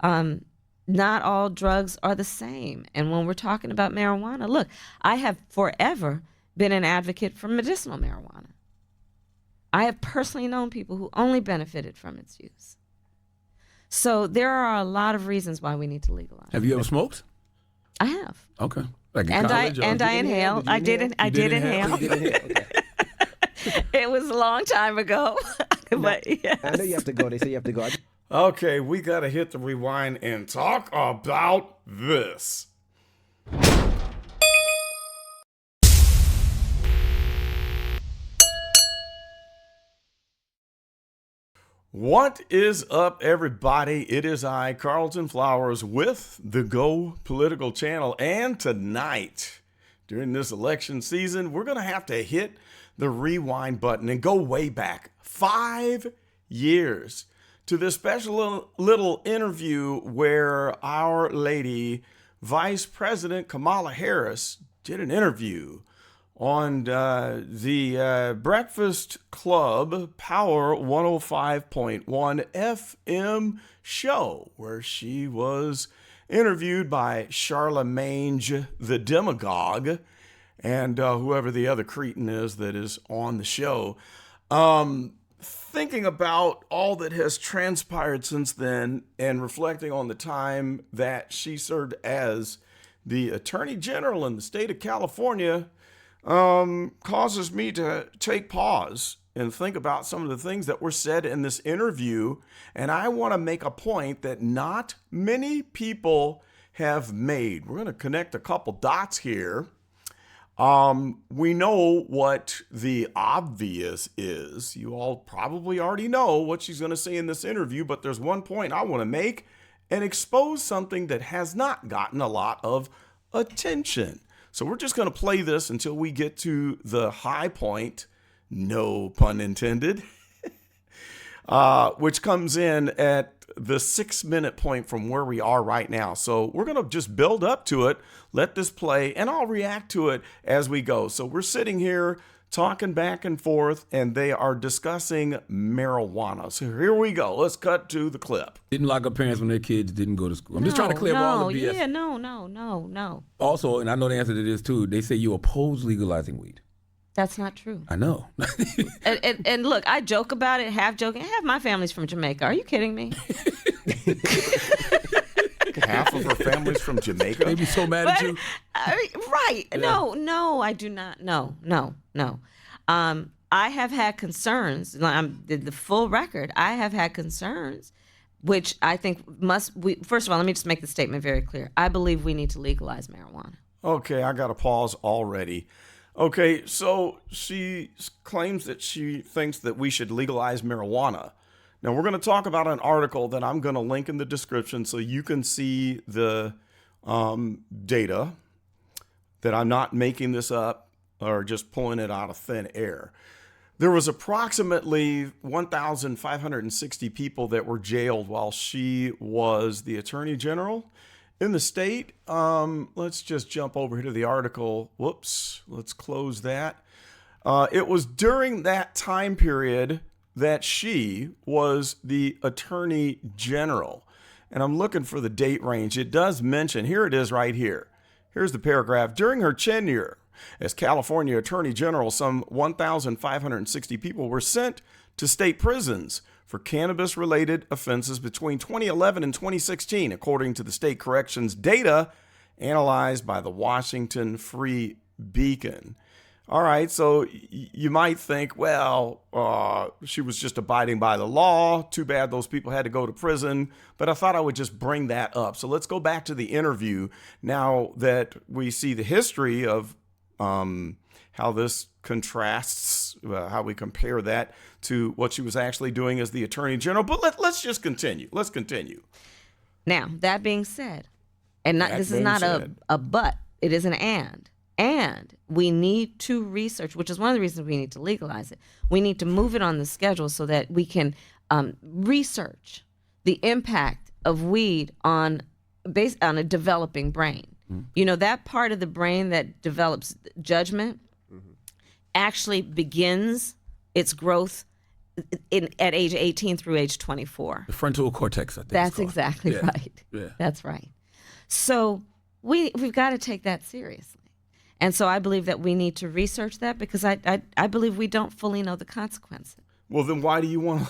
Not all drugs are the same. And when we're talking about marijuana, look, I have forever been an advocate for medicinal marijuana. I have personally known people who only benefited from its use. So there are a lot of reasons why we need to legalize. Have you ever smoked? I have. Okay. Like in And college? I inhaled. I did inhale. Okay. It was a long time ago. But yes. I know you have to go. They say you have to go. Okay, we got to hit the rewind and talk about this. What is up, everybody? It is I, Carlton Flowers, with the Go Political Channel. And tonight, during this election season, we're going to have to hit the rewind button and go way back 5 years to this special little interview where Our Lady Vice President Kamala Harris did an interview on the Breakfast Club Power 105.1 FM show, where she was interviewed by Charlamange the Demagogue and whoever the other cretin is that is on the show. Thinking about all that has transpired since then and reflecting on the time that she served as the Attorney General in the state of California, causes me to take pause and think about some of the things that were said in this interview. And I want to make a point that not many people have made. We're going to connect a couple dots here. We know what the obvious is. You all probably already know what she's going to say in this interview, but there's one point I want to make and expose something that has not gotten a lot of attention. So we're just going to play this until we get to the high point, no pun intended, which comes in at the 6-minute point from where we are right now. So we're going to just build up to it, let this play, and I'll react to it as we go. So we're sitting here talking back and forth, and they are discussing marijuana. So here we go. Let's cut to the clip. Didn't lock up parents when their kids didn't go to school. I'm just trying to clear up all the BS. Yeah, no. Also, and I know the answer to this too, they say you oppose legalizing weed. That's not true. I know. and look, I joke about it, half joking. Half my family's from Jamaica. Are you kidding me? Half of her family's from Jamaica? They be so mad at you. Right. Yeah. No, I do not. No. I have had concerns. The full record. I have had concerns, which I think first of all, let me just make the statement very clear. I believe we need to legalize marijuana. Okay, I got to pause already. Okay, so she claims that she thinks that we should legalize marijuana. Now, we're going to talk about an article that I'm going to link in the description so you can see the data, that I'm not making this up or just pulling it out of thin air. There was approximately 1,560 people that were jailed while she was the Attorney General in the state. Let's just jump over here to the article. Whoops, let's close that. It was during that time period that she was the Attorney General. And I'm looking for the date range. It does mention, here it is right here. Here's the paragraph. During her tenure as California Attorney General, some 1,560 people were sent to state prisons for cannabis-related offenses between 2011 and 2016, according to the state corrections data analyzed by the Washington Free Beacon. All right, so you might think, well, she was just abiding by the law. Too bad those people had to go to prison. But I thought I would just bring that up. So let's go back to the interview now that we see the history of how this contrasts, how we compare that to what she was actually doing as the Attorney General. But let's just continue. Let's continue. Now, that being said, this is not a but, it is an and. And we need to research, which is one of the reasons we need to legalize it. We need to move it on the schedule so that we can research the impact of weed based on a developing brain. Mm-hmm. You know, that part of the brain that develops judgment actually begins its growth at age 18 through age 24. The frontal cortex, I think. That's exactly right. Yeah. That's right. So we've got to take that seriously. And so I believe that we need to research that because I believe we don't fully know the consequences. Well, then why do you want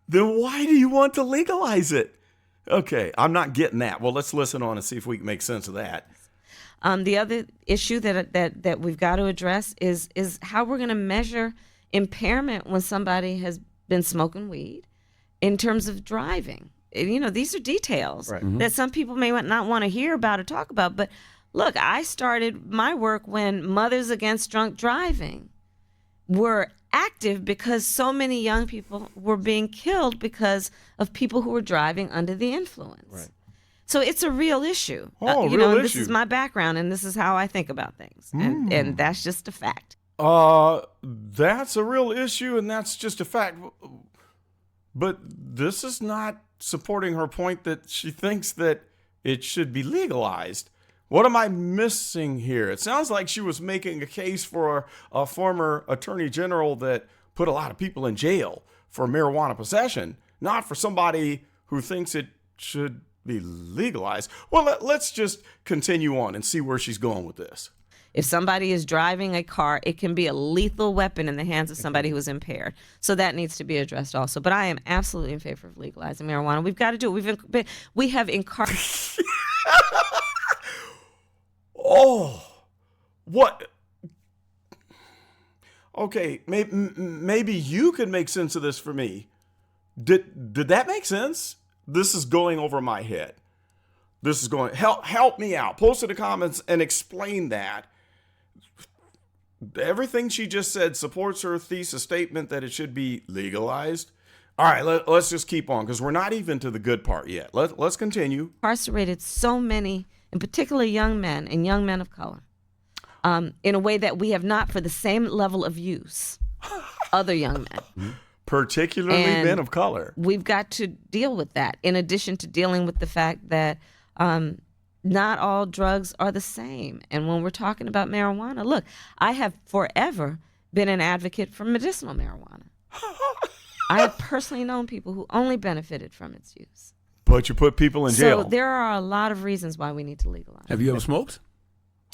then why do you want to legalize it? Okay, I'm not getting that. Well, let's listen on and see if we can make sense of that. The other issue that we've got to address is how we're going to measure impairment when somebody has been smoking weed in terms of driving. You know, these are details that some people may not want to hear about or talk about. But look, I started my work when Mothers Against Drunk Driving were active because so many young people were being killed because of people who were driving under the influence. Right. So it's a real issue. This is my background, and this is how I think about things, and that's just a fact. That's a real issue, and that's just a fact. But this is not supporting her point that she thinks that it should be legalized. What am I missing here? It sounds like she was making a case for a former attorney general that put a lot of people in jail for marijuana possession, not for somebody who thinks it should be legalized. Well, let's just continue on and see where she's going with this. If somebody is driving a car, it can be a lethal weapon in the hands of somebody who is impaired. So that needs to be addressed also. But I am absolutely in favor of legalizing marijuana. We've got to do it. We have incarcerated. Oh, what? Okay, maybe you could make sense of this for me. Did that make sense? This is going over my head. This is going, help me out. Post in the comments and explain that. Everything she just said supports her thesis statement that it should be legalized. All right, let's just keep on because we're not even to the good part yet. Let's continue. Incarcerated so many, in particular young men and young men of color, in a way that we have not for the same level of use other young men. Particularly men of color. We've got to deal with that, in addition to dealing with the fact that not all drugs are the same. And when we're talking about marijuana, look, I have forever been an advocate for medicinal marijuana. I have personally known people who only benefited from its use. But you put people in jail. So there are a lot of reasons why we need to legalize. Have you ever smoked?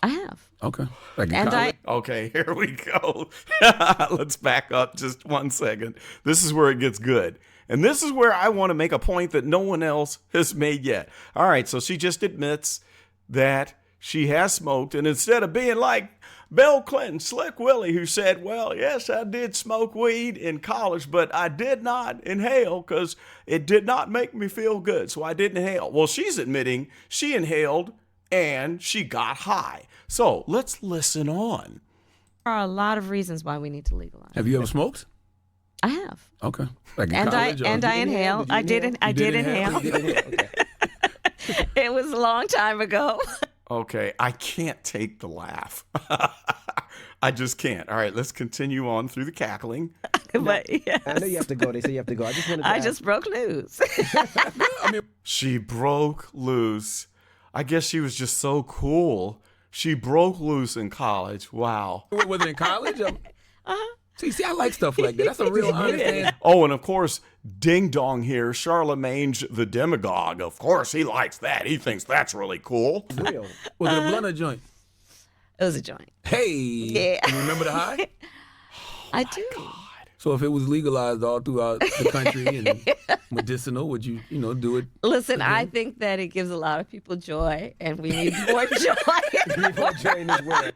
I have. Okay. Like Okay, here we go. Let's back up just 1 second. This is where it gets good. And this is where I want to make a point that no one else has made yet. All right, so she just admits that she has smoked. And instead of being like Bill Clinton, Slick Willie, who said, well, yes, I did smoke weed in college, but I did not inhale because it did not make me feel good. So I didn't inhale. Well, she's admitting she inhaled and she got high. So let's listen on. There are a lot of reasons why we need to legalize. Have you ever smoked? I have. Okay. Like and I inhale. I did inhale. Okay. It was a long time ago. Okay, I can't take the laugh. I just can't. All right, let's continue on through the cackling. But yes. I know you have to go. They say you have to go. I just broke loose. She broke loose. I guess she was just so cool. She broke loose in college. Wow. Was it in college? See, I like stuff like that. That's a real honest. Oh, and of course, Ding Dong here, Charlamange the Demagogue. Of course, he likes that. He thinks that's really cool. Real. Was it a blunt or joint? It was a joint. Hey. Yeah. You remember the high? I do. God. So if it was legalized all throughout the country and medicinal, would you do it? Listen, I think that it gives a lot of people joy, and we need more joy. We need more joy in this world.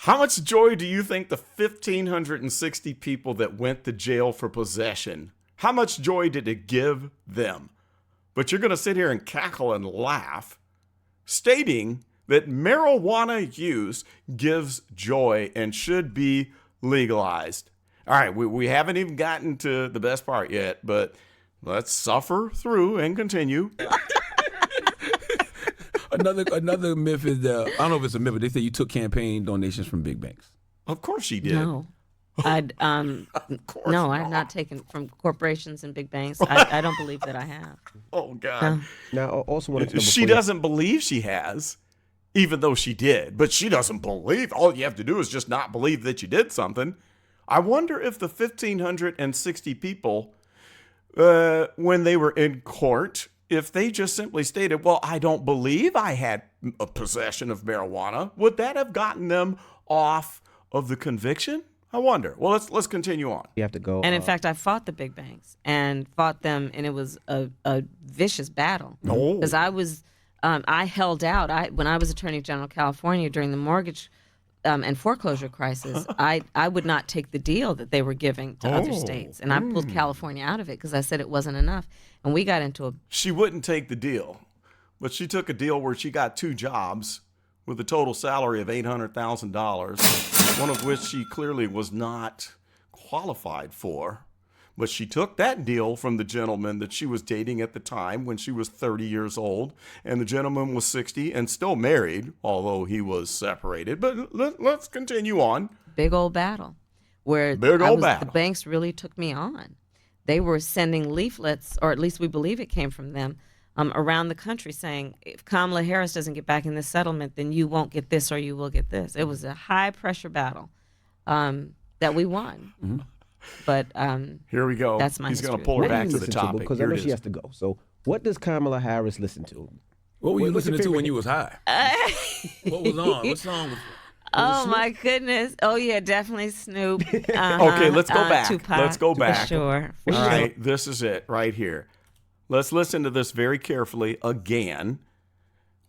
How much joy do you think the 1,560 people that went to jail for possession, how much joy did it give them? But you're going to sit here and cackle and laugh, stating that marijuana use gives joy and should be legalized. All right, we haven't even gotten to the best part yet, but let's suffer through and continue. Another myth is that, I don't know if it's a myth, but they say you took campaign donations from big banks. Of course she did. No. I've not taken from corporations and big banks. I don't believe that I have. Oh, God. Now, I also wanted to know She doesn't believe she has. even though she did. But she doesn't believe. All you have to do is just not believe that you did something. I wonder if the 1,560 people, when they were in court, if they just simply stated, well, I don't believe I had a possession of marijuana, would that have gotten them off of the conviction? I wonder. Well, let's continue on. You have to go. And in fact, I fought the big banks and fought them, and it was a vicious battle. Oh. Because I held out. When I was Attorney General of California during the mortgage and foreclosure crisis, I would not take the deal that they were giving to other states. And I pulled California out of it because I said it wasn't enough. And we got into a... She wouldn't take the deal, but she took a deal where she got 2 jobs with a total salary of $800,000, one of which she clearly was not qualified for. But she took that deal from the gentleman that she was dating at the time when she was 30 years old, and the gentleman was 60 and still married, although he was separated. But let's continue on. Big old battle where the banks really took me on. They were sending leaflets, or at least we believe it came from them, around the country saying, if Kamala Harris doesn't get back in this settlement, then you won't get this or you will get this. It was a high-pressure battle that we won. Mm-hmm. But here we go. That's my He's going to history. pull her back to the topic. Because I know she has to go. So what does Kamala Harris listen to? What were you listening to when you was high? What was on? What song was Oh, my goodness. Oh, yeah, definitely Snoop. Okay, let's go back. Tupac, Let's go back. For sure. All right, this is it right here. Let's listen to this very carefully again.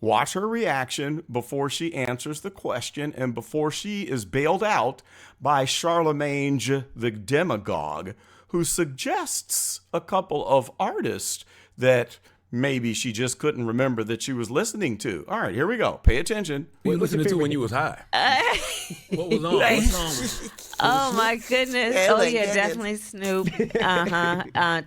Watch her reaction before she answers the question and before she is bailed out by Charlamange the Demagogue, who suggests a couple of artists that maybe she just couldn't remember that she was listening to. All right, here we go. Pay attention. What were you listening to when you was high? What was on? What song was Oh, my goodness. Oh, yeah, definitely Snoop.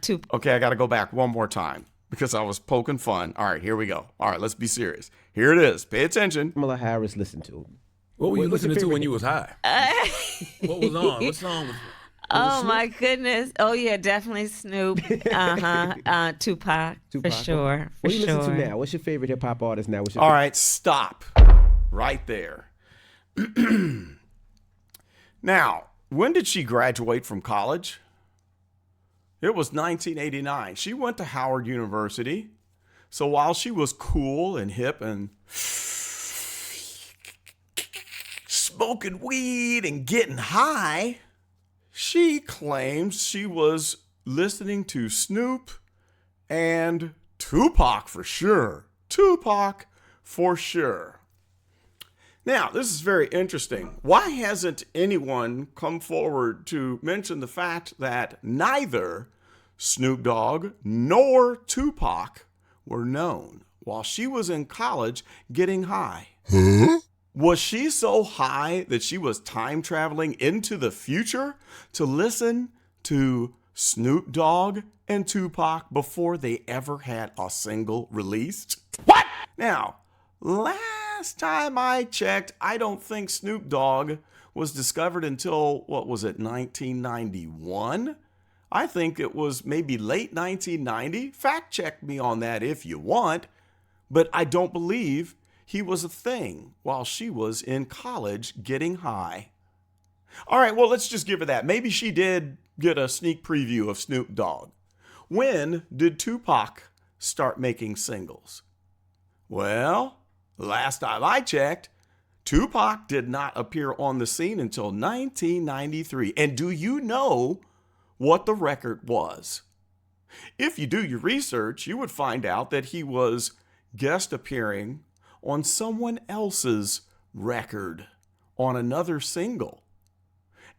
Tupac. Okay, I got to go back one more time because I was poking fun. All right, here we go. All right, let's be serious. Here it is. Pay attention. Kamala Harris listen to? What were you listening to when you was high? What was on? What song was Oh, my goodness. Oh, yeah, definitely Snoop. Tupac, for sure. What do you listen to now? What's your favorite hip-hop artist now? All right, stop right there. Now, when did she graduate from college? It was 1989. She went to Howard University. So while she was cool and hip and smoking weed and getting high, she claims she was listening to Snoop and Tupac for sure. Tupac for sure. Now, this is very interesting. Why hasn't anyone come forward to mention the fact that neither Snoop Dogg nor Tupac were known while she was in college getting high? Huh? Was she so high that she was time traveling into the future to listen to Snoop Dogg and Tupac before they ever had a single released? What? Now, last time I checked, I don't think Snoop Dogg was discovered until, 1991? I think it was maybe late 1990. Fact check me on that if you want. But I don't believe he was a thing while she was in college getting high. All right, well, let's just give her that. Maybe she did get a sneak preview of Snoop Dogg. When did Tupac start making singles? Well, last time I checked, Tupac did not appear on the scene until 1993. And do you know what the record was? If you do your research, you would find out that he was guest appearing on someone else's record on another single.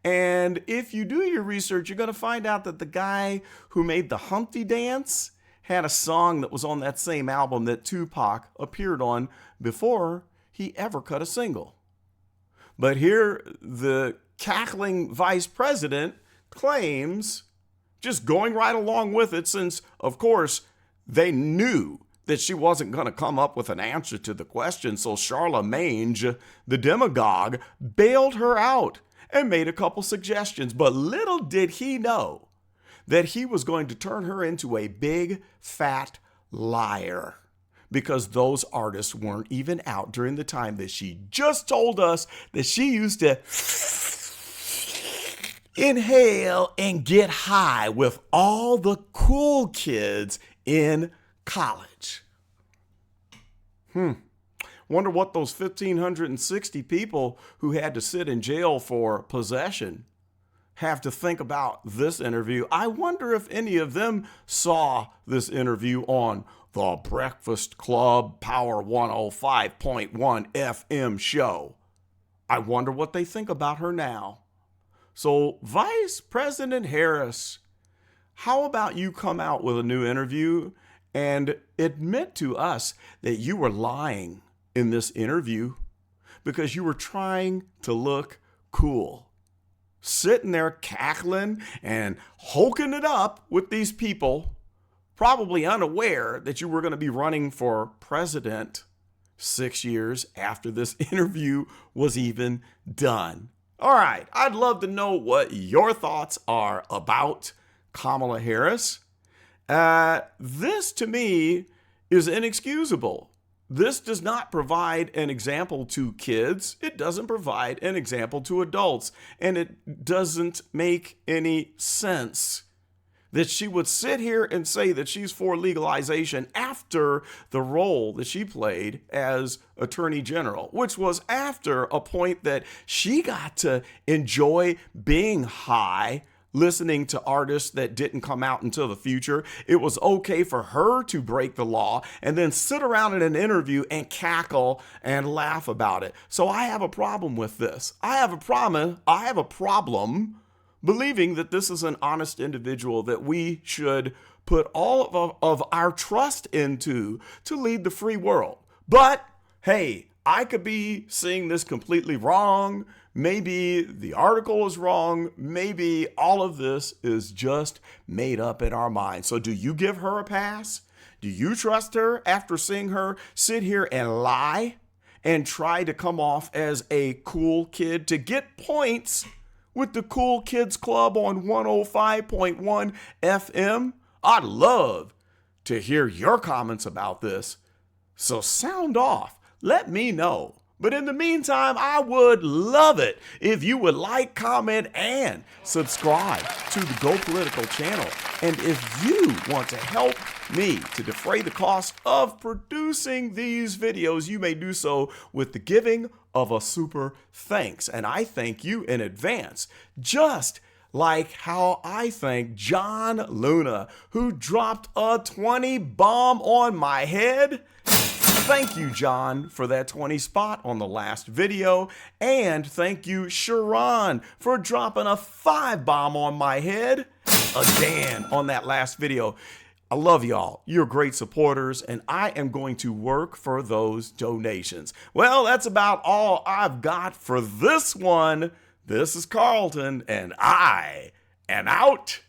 And if you do your research, you're going to find out that the guy who made the Humpty Dance had a song that was on that same album that Tupac appeared on before he ever cut a single. But here, the cackling vice president claims, just going right along with it, since, of course, they knew that she wasn't going to come up with an answer to the question, so Charlamange the Demagogue bailed her out and made a couple suggestions. But little did he know that he was going to turn her into a big, fat liar. because those artists weren't even out during the time that she just told us that she used to inhale and get high with all the cool kids in college. Wonder what those 1,560 people who had to sit in jail for possession have to think about this interview. I wonder if any of them saw this interview on the Breakfast Club Power 105.1 FM show. I wonder what they think about her now. So, Vice President Harris, how about you come out with a new interview and admit to us that you were lying in this interview because you were trying to look cool, sitting there cackling and hoking it up with these people, probably unaware that you were going to be running for president 6 years after this interview was even done. All right, I'd love to know what your thoughts are about Kamala Harris. This, to me, is inexcusable. This does not provide an example to kids. It doesn't provide an example to adults. And it doesn't make any sense that she would sit here and say that she's for legalization after the role that she played as Attorney General, which was after a point that she got to enjoy being high, listening to artists that didn't come out until the future. It was okay for her to break the law and then sit around in an interview and cackle and laugh about it. So I have a problem with this. I have a problem believing that this is an honest individual that we should put all of our trust into to lead the free world. But hey, I could be seeing this completely wrong. Maybe the article is wrong. Maybe all of this is just made up in our minds. So do you give her a pass? Do you trust her after seeing her sit here and lie and try to come off as a cool kid to get points with the Cool Kids Club on 105.1 FM? I'd love to hear your comments about this. So sound off. Let me know. But in the meantime, I would love it if you would like, comment, and subscribe to the Go Political channel. And if you want to help me to defray the cost of producing these videos, you may do so with the giving of a super thanks. And I thank you in advance, just like how I thank John Luna, who dropped a 20 bomb on my head. Thank you, John, for that 20 spot on the last video. And thank you, Sharon, for dropping a 5 bomb on my head again on that last video. I love y'all. You're great supporters, and I am going to work for those donations. Well, that's about all I've got for this one. This is Carlton, and I am out.